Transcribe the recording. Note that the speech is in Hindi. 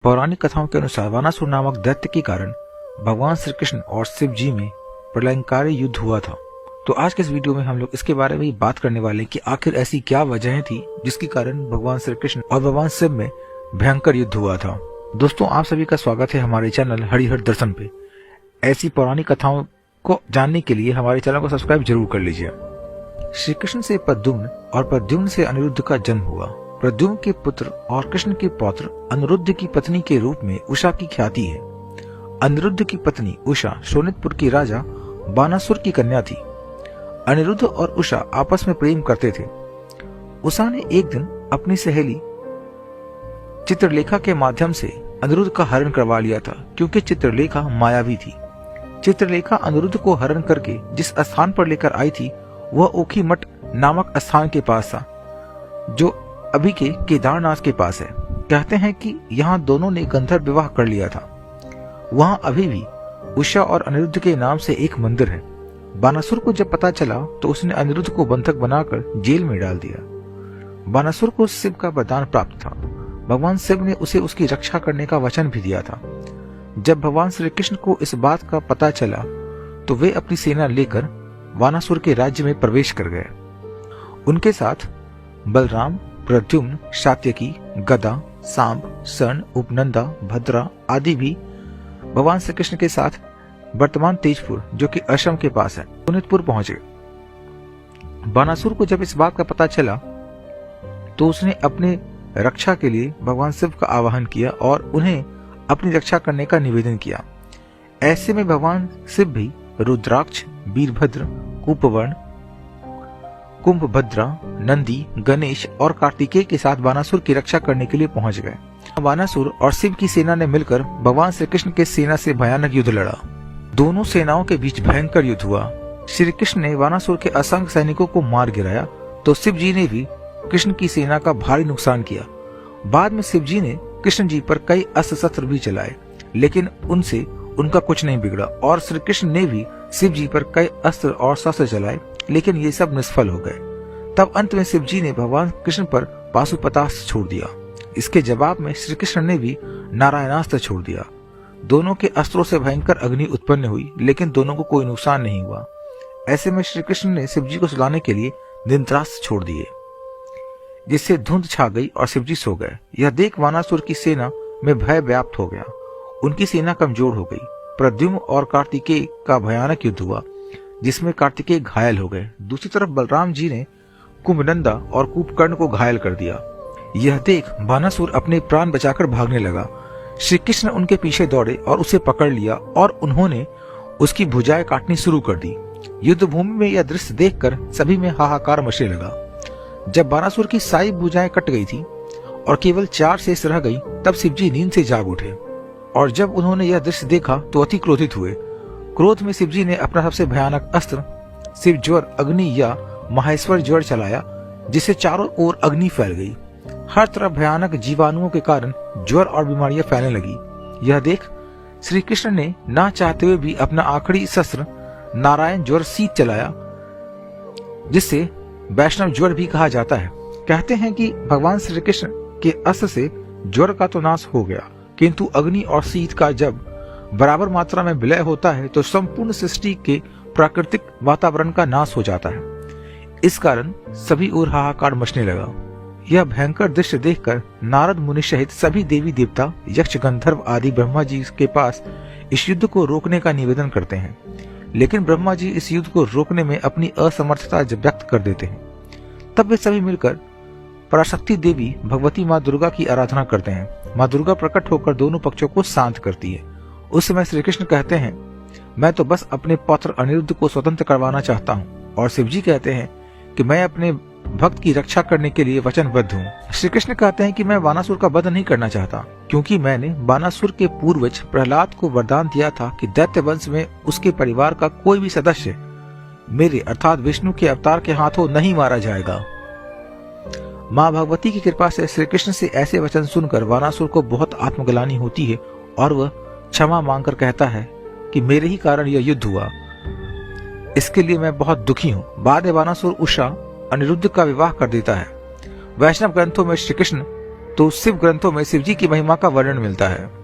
पौराणिक कथाओं के अनुसार वानासुर नामक दैत्य के कारण भगवान श्री कृष्ण और शिव जी में प्रलयंकारी युद्ध हुआ था। तो आज के इस वीडियो में हम लोग इसके बारे में ही बात करने वाले हैं कि आखिर ऐसी क्या वजह थी जिसके कारण भगवान श्री कृष्ण और भगवान शिव में भयंकर युद्ध हुआ था। दोस्तों, आप सभी का स्वागत है हमारे चैनल हरिहर दर्शन पे। ऐसी पौराणिक कथाओं को जानने के लिए हमारे चैनल को सब्सक्राइब जरूर कर लीजिए। श्री कृष्ण से प्रद्युम्न और प्रद्युम्न से अनिरुद्ध का जन्म हुआ। प्रद्युम्न के पुत्र और कृष्ण के पौत्र अनिरुद्ध की पत्नी के रूप में उषा की ख्याति है। अनिरुद्ध की पत्नी उषा शोणितपुर की राजा बानासुर की कन्या थी। अनिरुद्ध और उषा आपस में प्रेम करते थे। उषा ने एक दिन अपनी सहेली चित्रलेखा के माध्यम से अनिरुद्ध का हरण करवा लिया था, क्योंकि चित्रलेखा मायावी थी। चित्रलेखा अनिरुद्ध को हरण करके जिस स्थान पर लेकर आई थी वह ओखी मठ नामक स्थान के पास था, जो अभी के केदारनाथ के पास है। कहते हैं कि यहाँ दोनों ने गंधर्व विवाह कर लिया था। वहाँ अभी भी उषा और अनिरुद्ध के नाम से एक मंदिर है। बानासुर को जब पता चला तो उसने अनिरुद्ध को बंधक बनाकर जेल में डाल दिया। बानासुर को शिव का वरदान प्राप्त था। भगवान शिव ने उसे उसकी रक्षा करने का वचन भी दिया था। जब भगवान श्री कृष्ण को इस बात का पता चला तो वे अपनी सेना लेकर बानासुर के राज्य में प्रवेश कर गए। उनके साथ बलराम, प्रद्युम्न, सात्यकी, गदा, सांब, सर्ण, उपनंदा, भद्रा आदि भी भगवान श्री कृष्ण के साथ वर्तमान तेजपुर, जो कि असम के पास है, शोणितपुर पहुंचे। बानासुर को जब इस बात का पता चला तो उसने अपने रक्षा के लिए भगवान शिव का आवाहन किया और उन्हें अपनी रक्षा करने का निवेदन किया। ऐसे में भगवान शिव भी रुद्राक्ष, वीरभद्र, कुंभवर्ण, कुंभभद्रा, नंदी, गणेश और कार्तिकेय के साथ बानासुर की रक्षा करने के लिए पहुंच गए। बानासुर और शिव की सेना ने मिलकर भगवान श्री कृष्ण के सेना से भयानक युद्ध लड़ा। दोनों सेनाओं के बीच भयंकर युद्ध हुआ। श्री कृष्ण ने बानासुर के असंख्य सैनिकों को मार गिराया तो शिव जी ने भी कृष्ण की सेना का भारी नुकसान किया। बाद में शिव जी ने कृष्ण जी पर कई अस्त्र शस्त्र भी चलाए, लेकिन उनसे उनका कुछ नहीं बिगड़ा और श्री कृष्ण ने भी शिव जी पर कई अस्त्र और शस्त्र चलाए, लेकिन ये सब निष्फल हो गए। तब अंत में शिव जी ने भगवान कृष्ण पर पाशुपतास्त्र छोड़ दिया। इसके जवाब में श्री कृष्ण ने भी नारायणास्त्र छोड़ दिया। दोनों के अस्त्रों से भयंकर अग्नि उत्पन्न हुई, लेकिन दोनों को कोई नुकसान नहीं हुआ। ऐसे में श्री कृष्ण ने शिव जी को सुलाने के लिए निंद्रास्त्र छोड़ दिए, जिससे धुंध छा गई और शिव जी सो गए। यह देख बानासुर की सेना में भय व्याप्त हो गया। उनकी सेना कमजोर हो गई। प्रद्युम्न और कार्तिकेय का भयानक युद्ध हुआ, जिसमें कार्तिकेय घायल हो गए। दूसरी तरफ बलराम जी ने कुंभनंदा और कुंभकर्ण को घायल कर दिया। यह देख बानासुर अपने प्राण बचाकर भागने लगा। श्री कृष्ण उनके पीछे दौड़े और उसे पकड़ लिया और उन्होंने उसकी भुजाएं काटनी शुरू कर दी। युद्ध भूमि में यह दृश्य देखकर सभी में हाहाकार मचने लगा। जब बानासुर की सारी भुजाएं कट गई थी और केवल 4 शेष रह गई, तब शिव जी नींद से जाग उठे और जब उन्होंने यह दृश्य देखा तो अति क्रोधित हुए। क्रोध में शिव जी ने अपना सबसे भयानक अस्त्र शिव ज्वर अग्नि या माहेश्वर ज्वर चलाया, जिससे चारों ओर अग्नि फैल गई। हर तरफ भयानक जीवाणुओं के कारण ज्वर और बीमारियां फैलने लगी। यह देख श्री कृष्ण ने ना चाहते हुए भी अपना आखिरी शस्त्र नारायण ज्वर शीत चलाया, जिससे वैष्णव ज्वर भी कहा जाता है। कहते हैं कि भगवान श्री कृष्ण के अस्त्र से ज्वर का तो नाश हो गया, किंतु अग्नि और शीत का जब बराबर मात्रा में विलय होता है तो संपूर्ण सृष्टि के प्राकृतिक वातावरण का नाश हो जाता है। इस कारण सभी ओर हाहाकार मचने लगा। यह भयंकर दृश्य देखकर नारद मुनि सहित सभी देवी देवता, यक्ष, गंधर्व आदि ब्रह्मा जी के पास इस युद्ध को रोकने का निवेदन करते हैं, लेकिन ब्रह्मा जी इस युद्ध को रोकने में अपनी असमर्थता व्यक्त कर देते हैं। तब वे सभी मिलकर पराशक्ति देवी भगवती माँ दुर्गा की आराधना करते हैं। माँ दुर्गा प्रकट होकर दोनों पक्षों को शांत करती है। उस समय श्री कृष्ण कहते हैं, मैं तो बस अपने पौत्र अनिरुद्ध को स्वतंत्र करवाना चाहता हूँ, और शिव जी कहते हैं कि मैं अपने भक्त की रक्षा करने के लिए वचनबद्ध हूँ। श्री कृष्ण कहते हैं कि मैं बानासुर का वध नहीं करना चाहता, क्योंकि मैंने बानासुर के पूर्वज प्रहलाद को वरदान दिया था कि दैत्य वंश में उसके परिवार का कोई भी सदस्य मेरे अर्थात विष्णु के अवतार के हाथों नहीं मारा जाएगा। माँ भगवती की कृपा से श्री कृष्ण से ऐसे वचन सुनकर बानासुर को बहुत आत्मग्लानि होती है और वह क्षमा मांगकर कहता है कि मेरे ही कारण यह युद्ध हुआ, इसके लिए मैं बहुत दुखी हूँ। बाद में बानासुर उषा अनिरुद्ध का विवाह कर देता है। वैष्णव ग्रंथों में श्री कृष्ण तो शिव ग्रंथों में शिव जी की महिमा का वर्णन मिलता है।